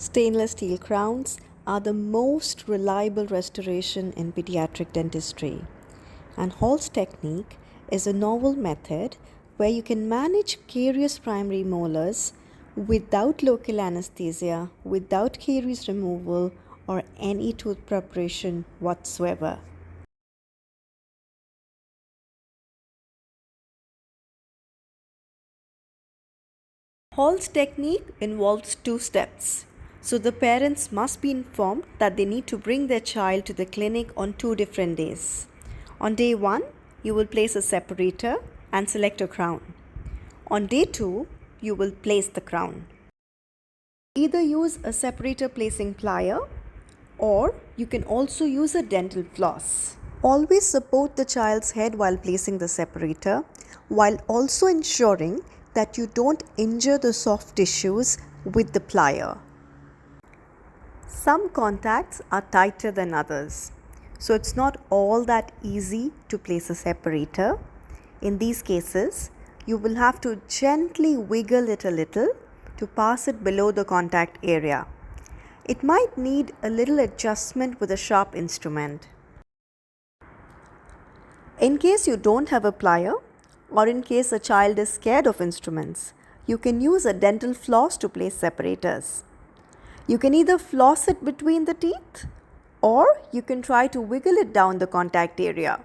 Stainless steel crowns are the most reliable restoration in pediatric dentistry. And Hall's technique is a novel method where you can manage caries primary molars without local anesthesia, without caries removal, or any tooth preparation whatsoever. Hall's technique involves two steps. So the parents must be informed that they need to bring their child to the clinic on 2 different days. On day 1, you will place a separator and select a crown. On day 2, you will place the crown. Either use a separator placing plier or you can also use a dental floss. Always support the child's head while placing the separator, while also ensuring that you don't injure the soft tissues with the plier. Some contacts are tighter than others, so it's not all that easy to place a separator. In these cases, you will have to gently wiggle it a little to pass it below the contact area. It might need a little adjustment with a sharp instrument. In case you don't have a plier, or in case a child is scared of instruments, you can use a dental floss to place separators. You can either floss it between the teeth or you can try to wiggle it down the contact area.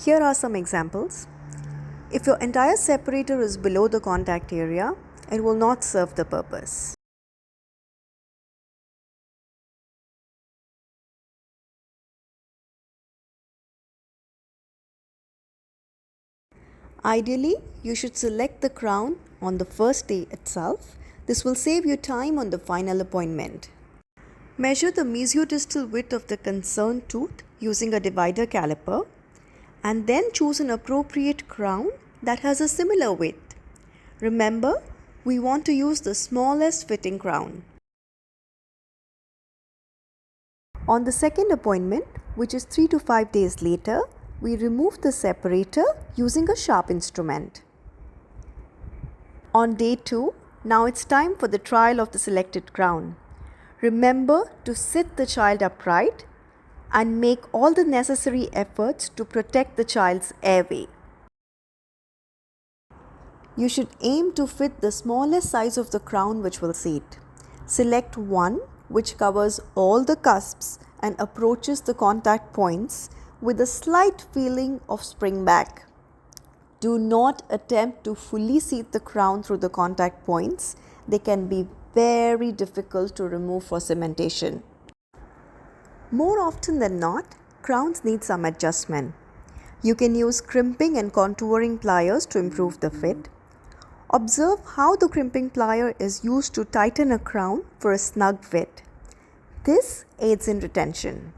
Here are some examples. If your entire separator is below the contact area, it will not serve the purpose. Ideally, you should select the crown on the first day itself. This will save you time on the final appointment. Measure the mesiodistal width of the concerned tooth using a divider caliper and then choose an appropriate crown that has a similar width. Remember, we want to use the smallest fitting crown. On the second appointment, which is 3 to 5 days later, we remove the separator using a sharp instrument. On day 2, now it's time for the trial of the selected crown. Remember to sit the child upright and make all the necessary efforts to protect the child's airway. You should aim to fit the smallest size of the crown which will seat. Select one which covers all the cusps and approaches the contact points with a slight feeling of spring back. Do not attempt to fully seat the crown through the contact points. They can be very difficult to remove for cementation. More often than not, crowns need some adjustment. You can use crimping and contouring pliers to improve the fit. Observe how the crimping plier is used to tighten a crown for a snug fit. This aids in retention.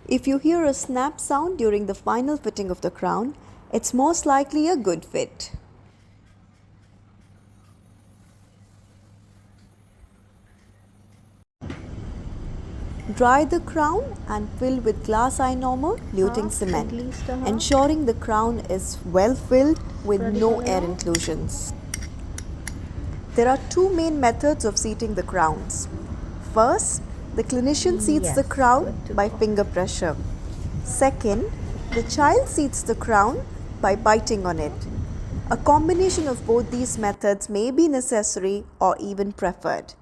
If you hear a snap sound during the final fitting of the crown, it's most likely a good fit. Dry the crown and fill with glass ionomer luting cement, ensuring the crown is well filled with no air inclusions. There are 2 main methods of seating the crowns. First, the clinician seats the crown by finger pressure. Second, the child seats the crown by biting on it. A combination of both these methods may be necessary or even preferred.